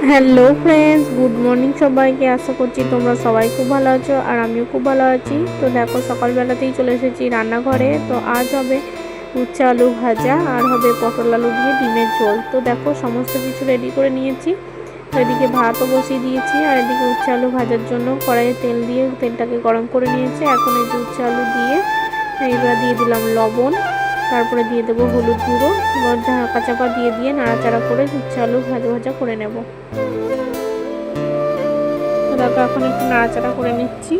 Hello friends, good morning সবাইকে। আশা করছি তোমরা সবাই খুব ভালো আছো আর আমিও খুব ভালো আছি। তো দেখো সকালবেলাতেই চলে এসেছি রান্নাঘরে। তো আজ হবে উচ্ছে আলু ভাজা আর হবে পটল আলু দিয়ে ডিমের ঝোল। তো দেখো সমস্ত কিছু রেডি করে নিয়েছি। এদিকে ভাতও বসিয়ে দিয়েছি আর এদিকে উচ্ছে আলু ভাজার জন্য কড়াইয়ে তেল দিয়ে তেলটাকে গরম করে নিয়েছি। এখন এই যে উচ্ছে আলু দিয়ে এইবার দিয়ে দিলাম লবণ, তারপরে দিয়ে দেবো হলুদ গুঁড়ো, ঢাকা চাপা দিয়ে নাড়াচাড়া করে উচ্ছে আলু ভাজা ভাজা করে নেব। তো দেখো এখন একটু নাড়াচাড়া করে নিচ্ছি।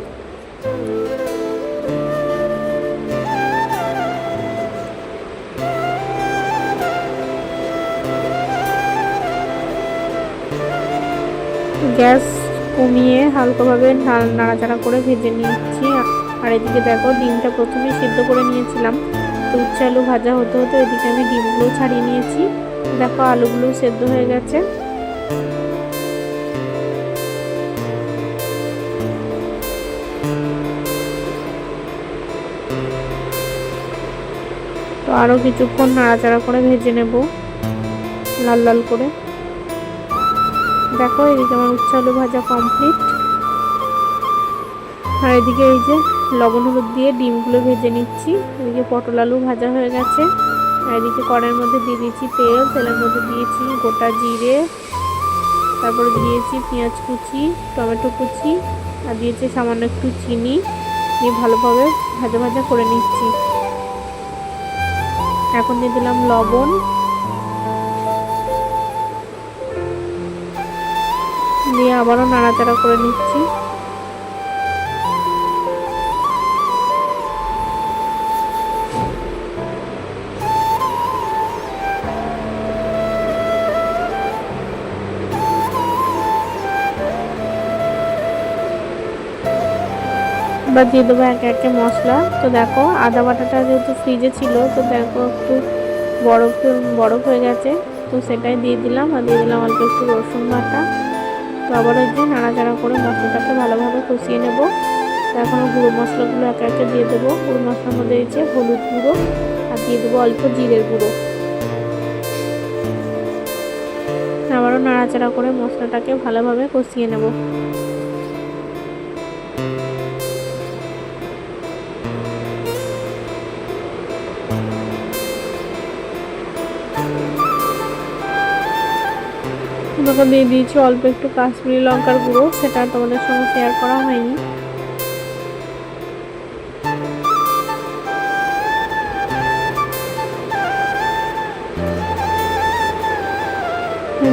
গ্যাস কমিয়ে হালকাভাবে নাড়াচাড়া করে ভেজে নিচ্ছি। আর এদিকে দেখো ডিমটা প্রথমে সিদ্ধ করে নিয়েছিলাম। তো উচ্ছে আলু ভাজা হতে হতে এদিকে আমি ডিমগুলো ছাড়িয়ে নিয়েছি। দেখো আলুগুলো সেদ্ধ হয়ে গেছে। তো আরও কিছুক্ষণ নাড়াচাড়া করে ভেজে নেব লাল লাল করে। দেখো এদিকে আমার উচ্ছে আলু ভাজা কমপ্লিট। আর এদিকে এই যে লবণ হলুদ দিয়ে ডিমগুলো ভেজে নিচ্ছি। এদিকে পটল আলু ভাজা হয়ে গেছে। আর এদিকে কড়াইয়ের মধ্যে দিয়ে দিয়েছি তেল, তেলের মধ্যে দিয়েছি গোটা জিরে, তারপরে দিয়েছি পেঁয়াজ কুচি, টমেটো কুচি, আর দিয়েছি সামান্য একটু চিনি দিয়ে ভালোভাবে ভাজা ভাজা করে নিচ্ছি। এখন দিয়ে দিলাম লবণ, দিয়ে আবারও নাড়াচাড়া করে নিচ্ছি। এবার দিয়ে দেবো একে একে মশলা। তো দেখো আদা বাটাটা যেহেতু ফ্রিজে ছিল, তো দেখো একটু বরফ হয়ে গেছে, তো সেটাই দিয়ে দিলাম। আর দিয়ে দিলাম অল্প একটু রসুন বাটা। তো আবার ওই যে নাড়াচাড়া করে মশলাটাকে ভালোভাবে কষিয়ে নেব। তো এখন গুঁড়ো মশলাগুলো একে একে দিয়ে দেবো। গুঁড়ো মশলার মধ্যে দিয়েছে হলুদ গুঁড়ো আর দিয়ে দেবো অল্প জিরের গুঁড়ো। আবারও নাড়াচাড়া করে মশলাটাকে ভালোভাবে কষিয়ে নেব। তখন দিয়ে দিয়েছি অল্প একটু কাশ্মীরি লঙ্কার গুঁড়ো, সেটা তোমাদের সঙ্গে শেয়ার করা হয়নি।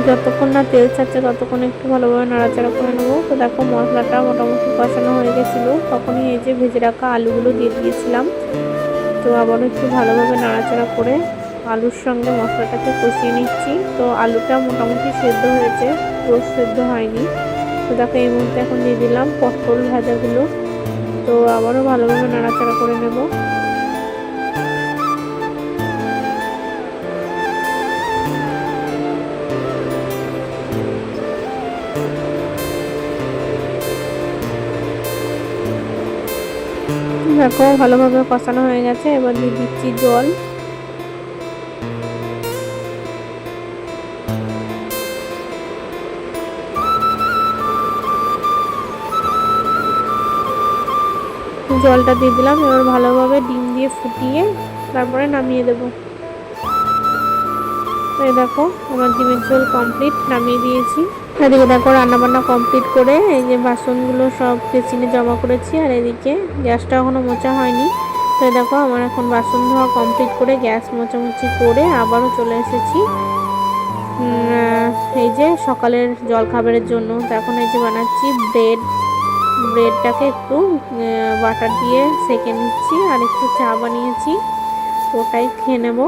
যতক্ষণ না তেল ছাড়ছে ততক্ষণ একটু ভালোভাবে নাড়াচাড়া করে নেবো। তো দেখো মশলাটা মোটামুটি কষানো হয়ে গেছিলো, তখনই এই যে ভেজে রাখা আলুগুলো দিয়ে দিয়েছিলাম। তো আবারও একটু ভালোভাবে নাড়াচাড়া করে আলুর সঙ্গে মশলাটাকে কষিয়ে নিচ্ছি। তো আলুটা মোটামুটি সেদ্ধ হয়েছে, পুরো সেদ্ধ হয়নি। তো দেখো এই মুহূর্তে এখন দিয়ে দিলাম পটল ভাজাগুলো। তো আবারও ভালোভাবে নাড়াচাড়া করে নেব। দেখো ভালোভাবে কষানো হয়ে গেছে। এবার দিয়ে দিচ্ছি জল। জলটা দিয়ে দিলাম। এবার ভালোভাবে ডিম দিয়ে ফুটিয়ে তারপরে নামিয়ে দেবো। এই দেখো আমার ডিমের ঝোল কমপ্লিট, নামিয়ে দিয়েছি। এদিকে দেখো রান্নাবান্না কমপ্লিট করে এই যে বাসনগুলো সব বেসিনে জমা করেছি। আর এদিকে গ্যাসটা এখনও মোছা হয়নি। তো দেখো আমার এখন বাসন ধোয়া কমপ্লিট করে গ্যাস মোছামুছি করে আবারও চলে এসেছি এই যে সকালের জলখাবারের জন্য। তো এখন এই যে বানাচ্ছি ব্রেডটাকে একটু বাটার দিয়ে সেঁকে নিচ্ছি আর একটু চা বানিয়েছি, তো ওটাই খেয়ে নেব।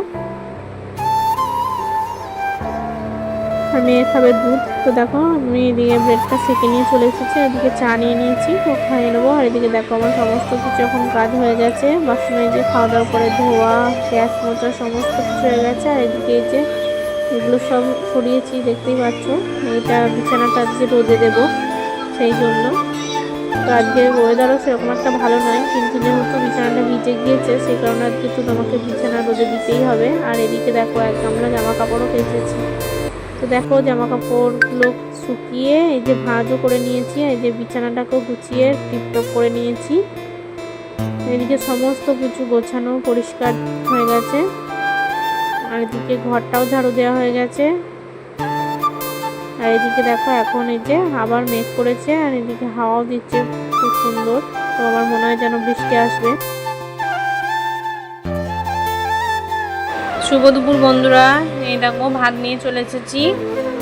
আর মেয়ে খাবে দুধ। তো দেখো আমি এদিকে ব্রেডটা সেঁকে নিয়ে চলে এসেছি, এদিকে চা নিয়ে নিয়েছি, তো খাইয়ে নেবো। আর এদিকে দেখো আমার সমস্ত কিছু এখন কাজ হয়ে গেছে। বাসনে যে খাওয়া দাওয়ার পরে ধোয়া, গ্যাস মোছা সমস্ত কিছু হয়ে গেছে। আর এদিকে এই যে এগুলো সব সরিয়েছি, দেখতেই পাচ্ছ। এটা বিছানাটা আজকে রোদে দেবো সেই জন্য। তো আজকে ওয়েদারও সেরকম একটা ভালো নয়, কিন্তু যেহেতু বিছানাটা ভিজে গিয়েছে সেই কারণে আজকে তো তোমাকে বিছানা রোদে দিতেই হবে। আর এদিকে দেখো এক গামলা জামা কাপড়ও কেচেছি। তো দেখো জামা কাপড়গুলো শুকিয়ে এই যে ভাঁজও করে নিয়েছি, এই যে বিছানাটাকেও গুছিয়ে টিপটপ করে নিয়েছি। এদিকে সমস্ত কিছু গোছানো পরিষ্কার হয়ে গেছে, আর এদিকে ঘরটাও ঝাড়ু দেওয়া হয়ে গেছে। আর এদিকে দেখো এখন এই যে আবার মেঘ করেছে, আর এদিকে হাওয়াও দিচ্ছে খুব সুন্দর। তো আমার মনে হয় যেন বৃষ্টি আসবে। শুভ দুপুর বন্ধুরা, এই দেখো ভাত নিয়ে চলে এসেছি।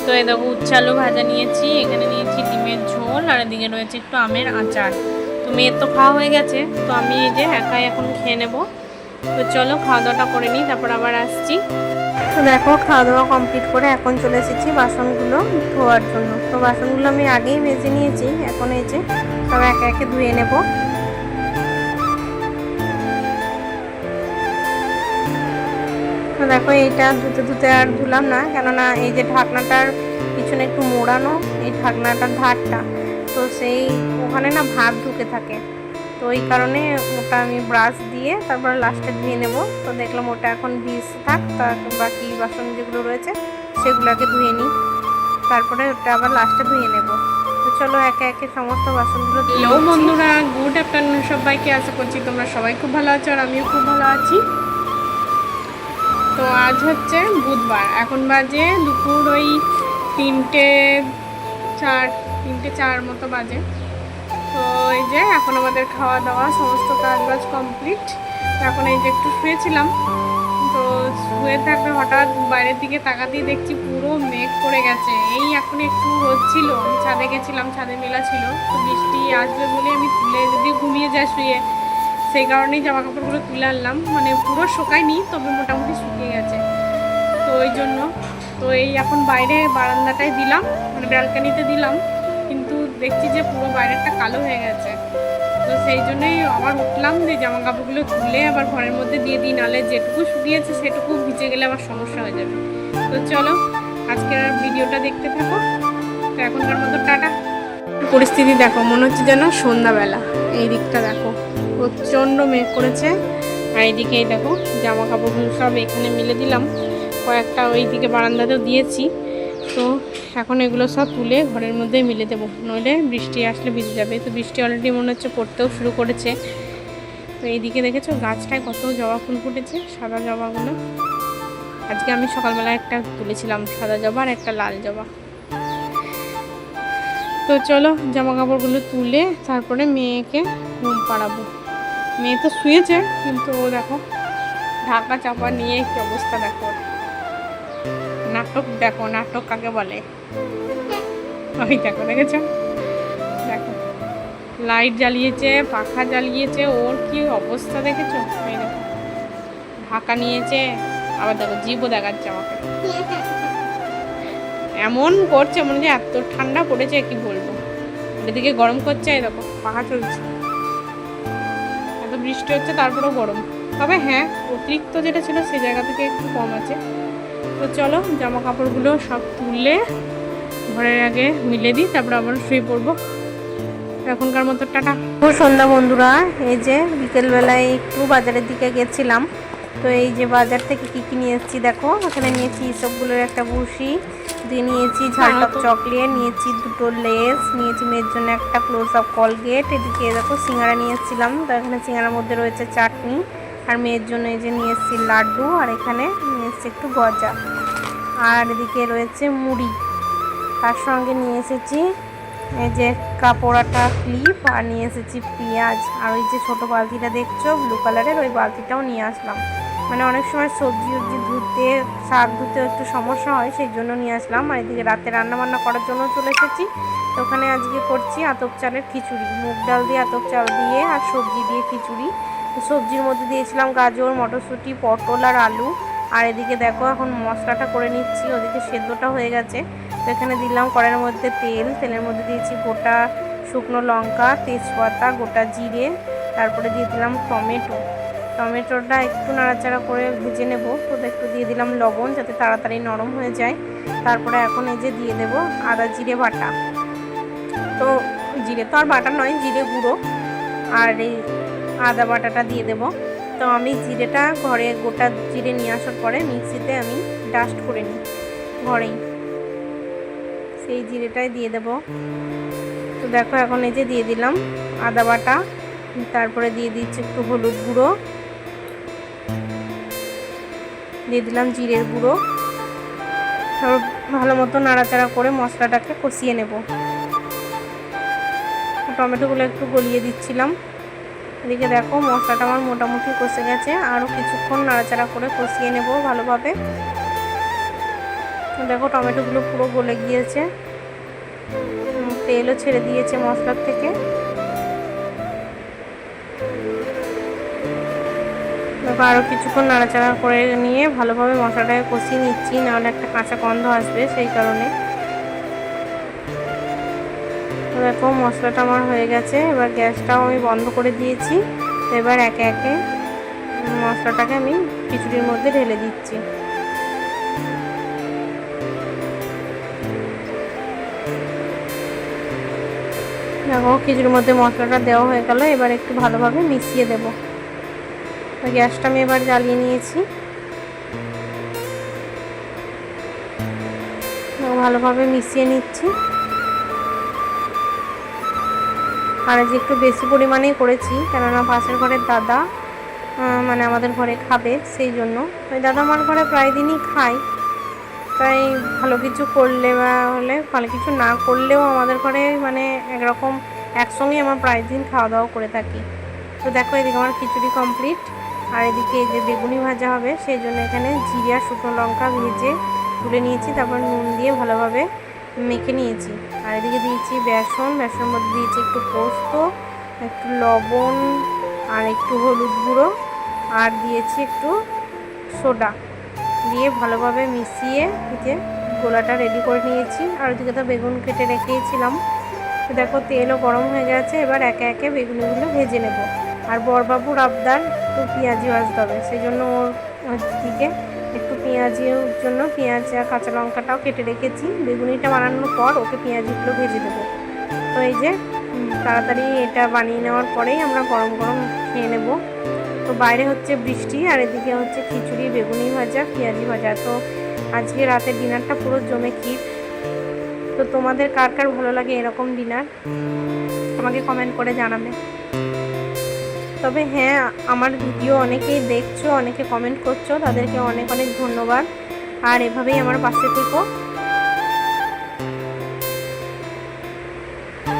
তো এই দেখো উচ্ছে আলু ভাজা নিয়েছি, এখানে নিয়েছি ডিমের ঝোল, আর এদিকে রয়েছে একটু আমের আচার। তো মেয়ের তো খাওয়া হয়ে গেছে, তো আমি এই যে একাই এখন খেয়ে নেব। তো চলো খাওয়া দাওয়াটা করে নিই, তারপর আবার আসছি। তো দেখো খাওয়া দাওয়া কমপ্লিট করে এখন চলে এসেছি বাসনগুলো ধোয়ার জন্য। তো বাসনগুলো আমি আগেই মেজে নিয়েছি, এখন এই যে সব একে একে ধুয়ে নেব। তো দেখো এইটা ধুতে ধুতে আর ধুলাম না, কেননা এই যে ঢাকনাটার পিছনে একটু মোড়ানো এই ঢাকনাটার ধারটা, তো সেই ওখানে না ভাত ঢুকে থাকে। তো এই কারণে ওটা আমি ব্রাশ দিয়ে তারপর লাস্টে ধুয়ে নেব। তো দেখলাম ওটা এখন ভিজ থাক, তার বাকি বাসন যেগুলো রয়েছে সেগুলোকে ধুয়ে নিই, তারপরে ওটা আবার লাস্টে ধুয়ে নেব। তো চলো একে একে সমস্ত বাসনগুলো ধুয়ে। হ্যালো বন্ধুরা, গুড আফটারনুন সবাইকে। আশা করছি তোমরা সবাই খুব ভালো আছো, আর আমিও খুব ভালো আছি। তো আজ হচ্ছে বুধবার, এখন বাজে দুপুর ওই 3টে 4 মতো বাজে। তো এই যে এখন আমাদের খাওয়া দাওয়া সমস্ত কাজবাজ কমপ্লিট। এখন এই যে একটু শুয়েছিলাম, তো শুয়ে থাকতে হঠাৎ বাইরের দিকে তাকাতেই দেখছি পুরো মেঘ পড়ে গেছে। এই এখন একটু রোদ ছিল, আমি ছাদে গেছিলাম, ছাদে মেলা ছিল, তো বৃষ্টি আসবে বলে আমি তুলে যদি ঘুমিয়ে যায় শুয়ে, সেই কারণেই জামা কাপড়গুলো তুলে আনলাম। মানে পুরো শুকায়নি, তবে মোটামুটি শুকিয়ে গেছে, তো ওই জন্য। তো এই এখন বাইরে বারান্দাটায় দিলাম, মানে ব্যালকানিতে দিলাম, কিন্তু দেখছি যে পুরো বাইরেটা কালো হয়ে গেছে। তো সেই জন্যই আবার উঠলাম যে জামা কাপড়গুলো তুলে আবার ঘরের মধ্যে দিয়ে দিই, নাহলে যেটুকু শুকিয়েছে সেটুকু ভিজে গেলে আবার সমস্যা হয়ে যাবে। তো চলো আজকের ভিডিওটা দেখতে থাকো। তো এখনকার মতো টাটা। পরিস্থিতি দেখো, মনে হচ্ছে যেন সন্ধ্যাবেলা। এই দিকটা দেখো প্রচণ্ড মেঘ করেছে, আর এইদিকে এই দেখো জামা কাপড়গুলো সব এখানে মিলে দিলাম, কয়েকটা ওই দিকে বারান্দাতেও দিয়েছি। তো এখন এগুলো সব তুলে ঘরের মধ্যে মিলে দেবো, নইলে বৃষ্টি আসলে ভিজে যাবে। তো বৃষ্টি অলরেডি মনে হচ্ছে পড়তেও শুরু করেছে। তো এইদিকে দেখেছো গাছটায় কত জবা ফুল ফুটেছে, সাদা জবাগুলো। আজকে আমি সকালবেলা একটা তুলেছিলাম সাদা জবা আর একটা লাল জবা। তো চলো জামা কাপড়গুলো তুলে তারপরে মেয়েকে ঘুম পাড়াবো। মেয়ে তো শুয়েছে, কিন্তু ও দেখো ঢাকা চাপা নিয়ে কি অবস্থা দেখো। নাটক দেখো, নাটক কাকে বলে। ওই দেখো, দেখেছো, দেখো লাইট জ্বালিয়েছে, পাখা জ্বালিয়েছে, ওর কি অবস্থা দেখেছো। এই দেখো ঢাকা নিয়েছে, আবার দেখো জিভও দেখাচ্ছে আমাকে, এমন করছে মনে হচ্ছে এত ঠান্ডা পড়েছে কি বলবো। এদিকে গরম করছে, এই দেখো পাখা চলছে, এত বৃষ্টি হচ্ছে তারপরেও গরম। তবে হ্যাঁ, অতিরিক্ত যেটা ছিল সেই জায়গা থেকে একটু কম আছে। তো চলো জামা কাপড়গুলো সব তুললে ঘরের আগে মিলে দিই, তারপর আবার শুয়ে পড়বো। এখনকার মতো টাটা। সন্ধ্যা বন্ধুরা, এই যে বিকেলবেলায় একটু বাজারের দিকে গেছিলাম। তো এই যে বাজার থেকে কী কী নিয়ে এসেছি দেখো, এখানে নিয়েছি সবগুলোর একটা বড়শি, দিয়ে নিয়েছি ঝালটক চকলেট, নিয়েছি 2টো লেস, নিয়েছি মেয়ের জন্য একটা ক্লোজ আপ কলগেট। এদিকে দেখো সিঙ্গারা নিয়ে এসেছিলাম, তো এখানে সিঙ্গারার মধ্যে রয়েছে চাটনি, আর মেয়ের জন্য এই যে নিয়ে এসেছি লাড্ডু, আর এখানে নিয়ে এসেছি একটু গজা, আর এদিকে রয়েছে মুড়ি। তার সঙ্গে নিয়ে এসেছি এই যে কাপড়াটা ক্লিপ, আর নিয়ে এসেছি পেঁয়াজ, আর ওই যে ছোটো বালতিটা দেখছো ব্লু কালারের, ওই বালতিটাও নিয়ে আসলাম। মানে অনেক সময় সবজি ধুতে, শাক ধুতে একটু সমস্যা হয়, সেই জন্য নিয়ে আসলাম। আর এদিকে রাতে রান্নাবান্না করার জন্য চলে এসেছি। তো ওখানে আজকে করছি আতপ চালের খিচুড়ি, মুগ ডাল দিয়ে আতপ চাল দিয়ে আর সবজি দিয়ে খিচুড়ি। সবজির মধ্যে দিয়েছিলাম গাজর, মটরশুঁটি, পটল আর আলু। আর এদিকে দেখো এখন মশলাটা করে নিচ্ছি, ওদিকে সেদ্ধটা হয়ে গেছে। তো এখানে দিলাম কড়াইয়ের মধ্যে তেল, তেলের মধ্যে দিয়েছি গোটা শুকনো লঙ্কা, তেজপাতা, গোটা জিরে, তারপরে দিয়ে দিলাম টমেটোটা একটু নাড়াচাড়া করে ভেজে নেব। তো একটু দিয়ে দিলাম লবণ, যাতে তাড়াতাড়ি নরম হয়ে যায়। তারপরে এখন এই যে দিয়ে দেব আদা জিরে বাটা। তো জিরে তো আর বাটা নয়, জিরে গুঁড়ো, আর এই আদা বাটাটা দিয়ে দেব। তো আমি জিরেটা ঘরে গোটা জিরে নিয়ে আসার পরে মিক্সিতে আমি ডাস্ট করে নিই ঘরেই। সেই জিরেটাই দিয়ে দেব। তো দেখো এখন এই যে দিয়ে দিলাম আদা বাটা, তারপরে দিয়ে দিচ্ছি একটু হলুদ গুঁড়ো, দিয়ে দিলাম জিরের গুঁড়ো। তারপর ভালো মতো নাড়াচাড়া করে মশলাটাকে কষিয়ে নেব। টমেটোগুলো একটু গলিয়ে দিচ্ছিলাম। এদিকে দেখো মশলাটা আমার মোটামুটি কষে গেছে, আরও কিছুক্ষণ নাড়াচাড়া করে কষিয়ে নেব ভালোভাবে। দেখো টমেটোগুলো পুরো গলে গিয়েছে, তেলও ছেড়ে দিয়েছে মশলার থেকে। দেখো আরও কিছুক্ষণ নাড়াচাড়া করে নিয়ে ভালোভাবে মশলাটাকে কষিয়ে নিচ্ছি, নাহলে একটা কাঁচা গন্ধ আসবে, সেই কারণে। দেখো মশলাটা আমার হয়ে গেছে, এবার গ্যাসটাও আমি বন্ধ করে দিয়েছি। এবার একে একে মশলাটাকে আমি খিচুড়ির মধ্যে ঢেলে দিচ্ছি। দেখো খিচুড়ির মধ্যে মশলাটা দেওয়া হয়ে গেল, এবার একটু ভালোভাবে মিশিয়ে দেব। গ্যাসটা আমি এবার জ্বালিয়ে নিয়েছি, ভালোভাবে মিশিয়ে নিচ্ছি। আর যে একটু বেশি পরিমাণেই করেছি, কেননা পাশের ঘরের দাদা মানে আমাদের ঘরে খাবে, সেই জন্য। ওই দাদা আমার ঘরে প্রায় দিনই খায়, তাই ভালো কিছু করলে বা হলে, ভালো কিছু না করলেও আমাদের ঘরে মানে একরকম একসঙ্গে আমরা প্রায় দিন খাওয়া দাওয়া করে থাকি। তো দেখো এদিকে আমার খিচুড়ি কমপ্লিট, আর এদিকে এই যে বেগুনি ভাজা হবে, সেই জন্য এখানে জিরা শুকনো লঙ্কা ভেজে তুলে নিয়েছি, তারপর নুন দিয়ে ভালোভাবে মেখে নিয়েছি। আর এদিকে দিয়েছি বেসনের মধ্যে দিয়েছি একটু পোস্ত, একটু লবণ, আর একটু হলুদ গুঁড়ো, আর দিয়েছি একটু সোডা দিয়ে ভালোভাবে মিশিয়ে যে গোলাটা রেডি করে নিয়েছি। আর ওদিকে তো বেগুন কেটে রেখেছিলাম। তো দেখো তেলও গরম হয়ে গেছে, এবার একে একে বেগুনিগুলো ভেজে নেব। আর বড়বাবুর আবদার একটু পেঁয়াজি ভাজতে হবে, সেই জন্য ওর দিকে একটু পেঁয়াজির জন্য পেঁয়াজ আর কাঁচা লঙ্কাটাও কেটে রেখেছি। বেগুনিটা বানানোর পর ওকে পেঁয়াজিগুলো ভেজে দেবো। তো এই যে তাড়াতাড়ি এটা বানিয়ে নেওয়ার পরেই আমরা গরম গরম খেয়ে নেব। তো বাইরে হচ্ছে বৃষ্টি, আর এদিকে হচ্ছে খিচুড়ি, বেগুনি ভাজা, পেঁয়াজি ভাজা। তো আজকে রাতের ডিনারটা পুরো জমে ক্ষীর। তো তোমাদের কার কার ভালো লাগে এরকম ডিনার, আমাকে কমেন্ট করে জানাবে। তবে হ্যাঁ, আমার ভিডিও অনেকেই দেখছো, অনেকে কমেন্ট করছো, তাদেরকে অনেক অনেক ধন্যবাদ। আর এভাবেই আমার পাশে থেকো।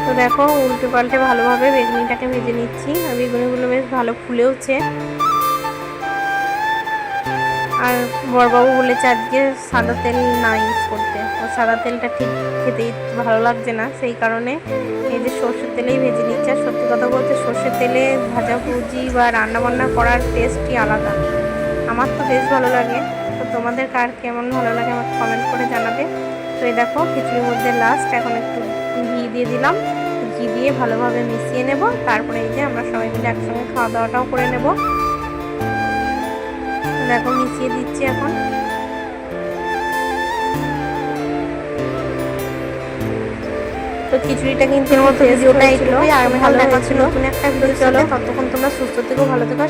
তো দেখো উল্টে পাল্টে ভালোভাবে বেগুনিটাকে ভেজে নিচ্ছি, আর বেগুনিগুলো বেশ ভালো ফুলেওছে। আর বড়বাবু বলেছে আজকে সাদা তেল না ইউজ করতে, ও সাদা তেলটা ঠিক খেতে ভালো লাগছে না, সেই কারণে এই যে সর্ষের তেলেই ভেজে নিচ্ছে। আর সত্যি কথা বলতে সর্ষের তেলে ভাজাভুজি বা রান্নাবান্না করার টেস্টই আলাদা, আমার তো বেশ ভালো লাগে। তো তোমাদের কার কেমন ভালো লাগে আমাকে কমেন্ট করে জানাবে। তো এই দেখো খিচুড়ির মধ্যে লাস্ট এখন একটু ঘি দিয়ে দিলাম, ঘি দিয়ে ভালোভাবে মিশিয়ে নেব। তারপরে এই যে আমরা সবাই মিলে একসঙ্গে খাওয়া দাওয়াটাও করে নেব। দেখো মিশিয়ে দিচ্ছি এখন। তো খিচুড়িটা কিন্তু ভিডিওটা একটুই, আর ভালো দেখাচ্ছিল নতুন একটা ভিডিও। চলো ততক্ষণ তোমরা সুস্থ থেকো, ভালো থেকো।